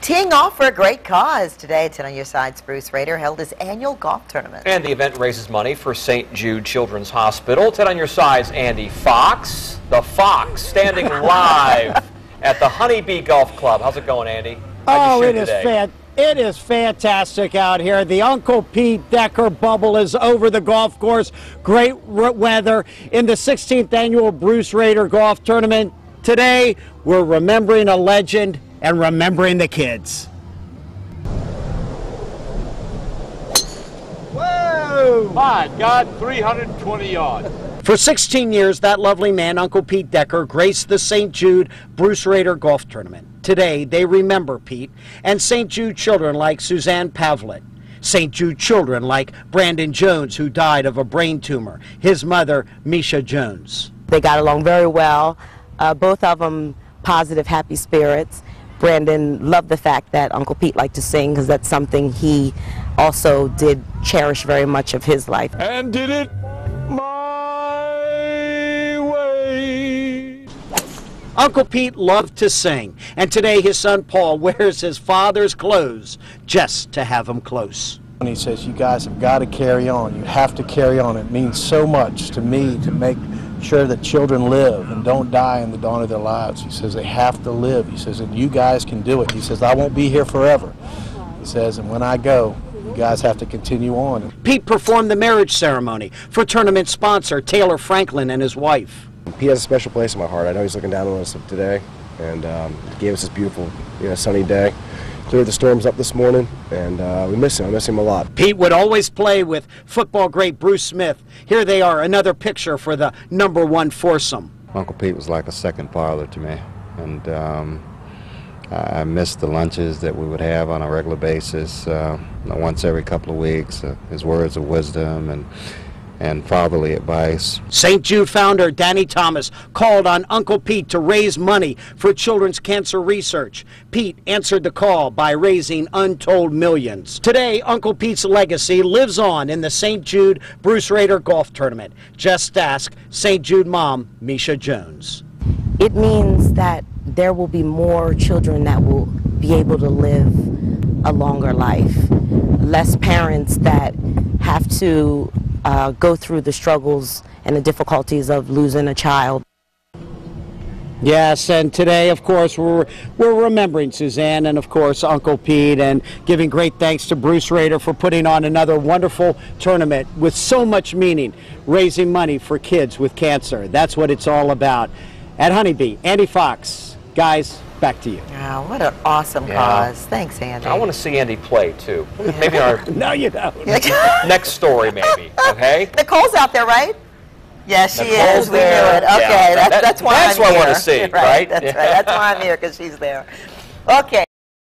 Teeing off for a great cause today, 10 on Your Side's Bruce Rader held his annual golf tournament. And the event raises money for St. Jude Children's Hospital. 10 on Your Side's Andy Fox. The Fox standing live at the Honeybee Golf Club. How's it going, Andy? Oh, it is fantastic out here. The Uncle Pete Decker bubble is over the golf course. Great weather in the 16th annual Bruce Rader Golf Tournament. Today, we're remembering a legend and remembering the kids. Whoa! My God, 320 yards. For 16 years, that lovely man, Uncle Pete Decker, graced the St. Jude Bruce Rader Golf Tournament. Today, they remember Pete and St. Jude children like Suzanne Pavlet, St. Jude children like Brandon Jones, who died of a brain tumor, his mother, Misha Jones. They got along very well, both of them positive, happy spirits. Brandon loved the fact that Uncle Pete liked to sing because that's something he also did cherish very much of his life. And did it my way. Uncle Pete loved to sing, and today his son Paul wears his father's clothes just to have him close. And he says, you guys have got to carry on. You have to carry on. It means so much to me to make sure that children live and don't die in the dawn of their lives. He says they have to live. He says, and you guys can do it. He says, I won't be here forever. He says, and when I go, you guys have to continue on. Pete performed the marriage ceremony for tournament sponsor Taylor Franklin and his wife. Pete has a special place in my heart. I know he's looking down on us today, and gave us this beautiful, sunny day. Cleared the storms up this morning, and we miss him. I miss him a lot. Pete would always play with football great Bruce Smith. Here they are, another picture for the #1 foursome. Uncle Pete was like a second father to me, and I missed the lunches that we would have on a regular basis, once every couple of weeks. His words of wisdom and fatherly advice. St. Jude founder Danny Thomas called on Uncle Pete to raise money for children's cancer research. Pete answered the call by raising untold millions. Today, Uncle Pete's legacy lives on in the St. Jude Bruce Rader Golf Tournament. Just ask St. Jude mom, Misha Jones. It means that there will be more children that will be able to live a longer life. Less parents that have to go through the struggles and the difficulties of losing a child. Yes, and today, of course, we're remembering Suzanne and, of course, Uncle Pete, and giving great thanks to Bruce Rader for putting on another wonderful tournament with so much meaning, raising money for kids with cancer. That's what it's all about. At Honeybee, Andy Fox. Guys, back to you. Oh, what an awesome cause. Thanks, Andy. I want to see Andy play, too. Maybe our No, you don't. next story, maybe, okay? Nicole's out there, right? Yes, she Nicole's is. We there. knew it. Okay, Yeah, that's why I'm here. That's what I want to see, right? That's right. That's why I'm here, because she's there. Okay.